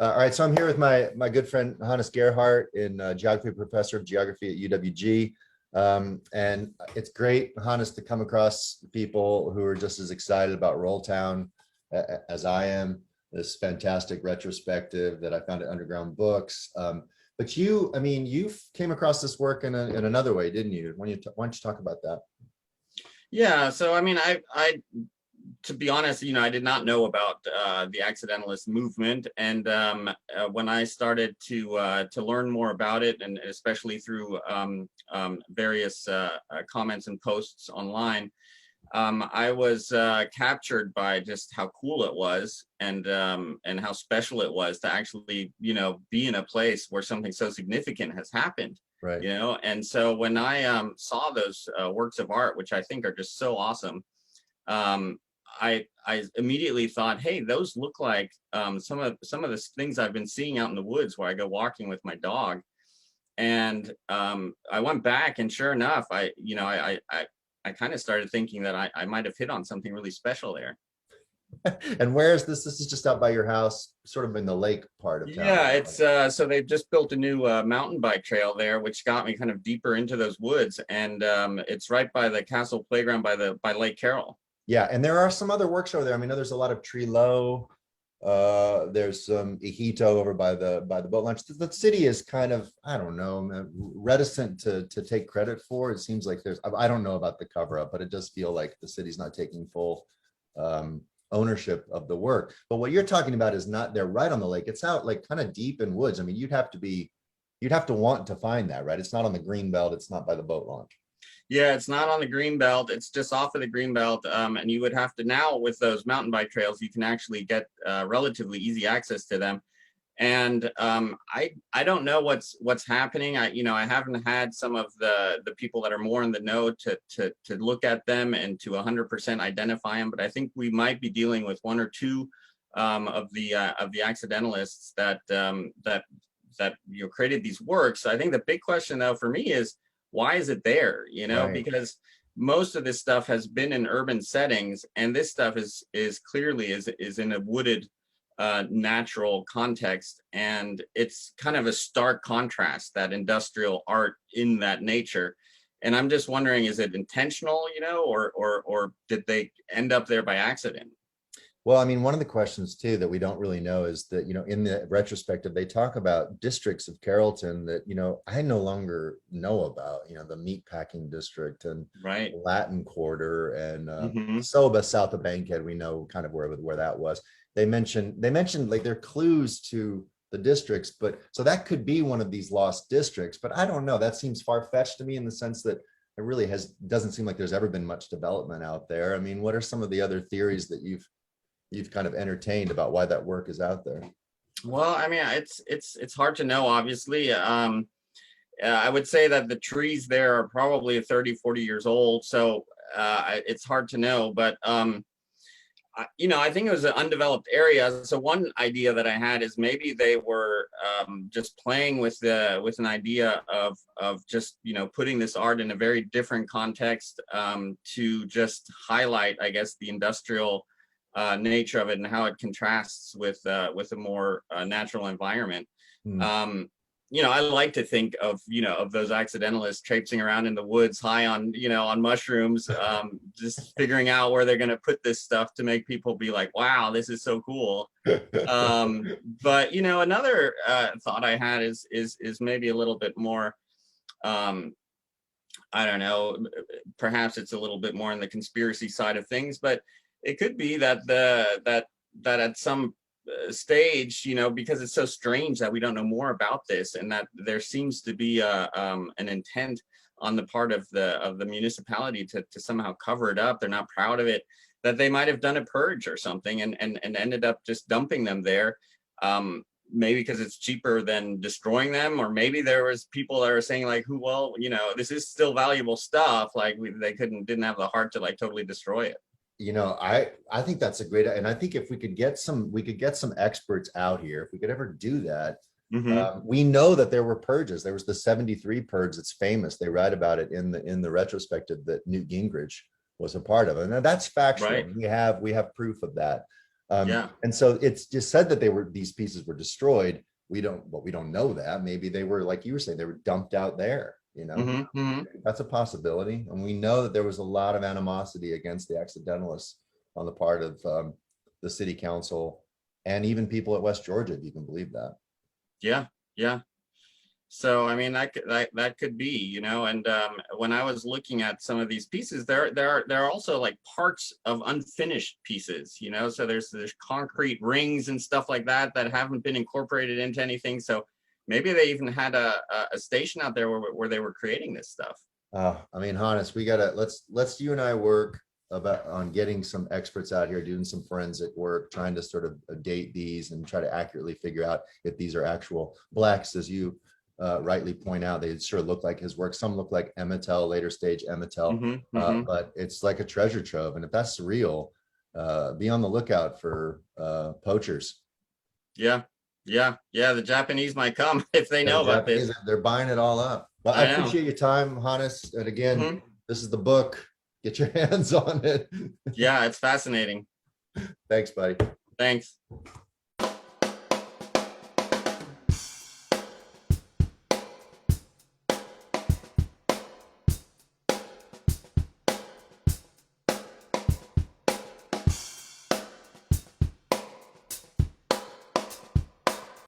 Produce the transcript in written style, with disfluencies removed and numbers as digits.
All right, so I'm here with my good friend Hannes Gerhardt, geography professor of geography at UWG. And it's great, Hannes, to come across people who are just as excited about Roll Town as I am. This fantastic retrospective that I found at Underground Books. But you came across this work in another way, didn't you? Why don't you talk about that? Yeah, so I mean, I to be honest, I did not know about the accidentalist movement, and when I started to learn more about it, and especially through various comments and posts online, I was captured by just how cool it was, and how special it was to actually, be in a place where something so significant has happened. Right. And so when I saw those works of art, which I think are just so awesome, I immediately thought, hey, those look like some of the things I've been seeing out in the woods where I go walking with my dog. And I went back, and sure enough, I kind of started thinking that I might have hit on something really special there. And where is this? This is just out by your house, sort of in the lake part of town. Yeah, it's so they've just built a new mountain bike trail there, which got me kind of deeper into those woods, and it's right by the castle playground by Lake Carroll. Yeah, and there are some other works over there. I mean, there's a lot of Tree Low. There's some Ijito over by the boat launch. The city is kind of, I don't know, reticent to take credit for. It seems like I don't know about the cover up, but it does feel like the city's not taking full ownership of the work. But what you're talking about is not there right on the lake. It's out like kind of deep in woods. I mean, you'd have to want to find that, right? It's not on the green belt. It's not by the boat launch. Yeah, it's not on the green belt. It's just off of the green belt. And you would have to, now with those mountain bike trails, you can actually get relatively easy access to them. And I don't know what's happening. I haven't had some of the people that are more in the know to look at them and to 100% identify them. But I think we might be dealing with one or two of the accidentalists that created these works. I think the big question though for me is, why is it there? Right. Because most of this stuff has been in urban settings, and this stuff is clearly in a wooded natural context, and it's kind of a stark contrast, that industrial art in that nature. And I'm just wondering, is it intentional, or did they end up there by accident? Well, I mean, one of the questions too that we don't really know is that, in the retrospective, they talk about districts of Carrollton that, I no longer know about, the meatpacking district and right. Latin Quarter and Soba south of Bankhead. We know kind of where that was. They mentioned like there are clues to the districts, but so that could be one of these lost districts, but I don't know. That seems far-fetched to me in the sense that it really doesn't seem like there's ever been much development out there. I mean, what are some of the other theories that you've kind of entertained about why that work is out there? Well, I mean, it's hard to know, obviously. I would say that the trees there are probably 30, 40 years old. So it's hard to know, but I think it was an undeveloped area. So one idea that I had is maybe they were just playing with an idea of just, putting this art in a very different context to just highlight, I guess, the industrial nature of it and how it contrasts with a more natural environment. I like to think of those accidentalists traipsing around in the woods high on on mushrooms, just figuring out where they're going to put this stuff to make people be like, wow, this is so cool. But another thought I had is maybe a little bit more, I don't know, perhaps it's a little bit more on the conspiracy side of things, but it could be that that at some stage, because it's so strange that we don't know more about this, and that there seems to be an intent on the part of the municipality to somehow cover it up. They're not proud of it, that they might have done a purge or something and ended up just dumping them there. Maybe because it's cheaper than destroying them, or maybe there was people that are saying like, this is still valuable stuff. Like they didn't have the heart to like totally destroy it. I think that's a great, and I think if we could get some experts out here, if we could ever do that. We know that there were purges. There was the 73 purge that's famous. They write about it in the retrospective that Newt Gingrich was a part of, and that's factual. Right. We have proof of that. Yeah. And so it's just said that these pieces were destroyed. We don't know that. Maybe they were, like you were saying, they were dumped out there, you know. That's a possibility. And we know that there was a lot of animosity against the accidentalists on the part of the city council and even people at West Georgia, if you can believe that. Yeah. Yeah. So, I mean, that could be, you know, and when I was looking at some of these pieces, there are also like parts of unfinished pieces, you know, so there's concrete rings and stuff like that that haven't been incorporated into anything. So maybe they even had a station out there where they were creating this stuff. I mean, Hannes, let's you and I work on getting some experts out here doing some forensic work, trying to sort of date these and try to accurately figure out if these are actual blacks, as you rightly point out. They sort of look like his work. Some look like Ematel, later stage Ematel, but it's like a treasure trove. And if that's real, be on the lookout for poachers. Yeah, yeah, yeah. The Japanese might come if they know about this. They're buying it all up. But I appreciate your time, Hannes. And again, this is the book. Get your hands on it. Yeah, it's fascinating. Thanks, buddy. Thanks.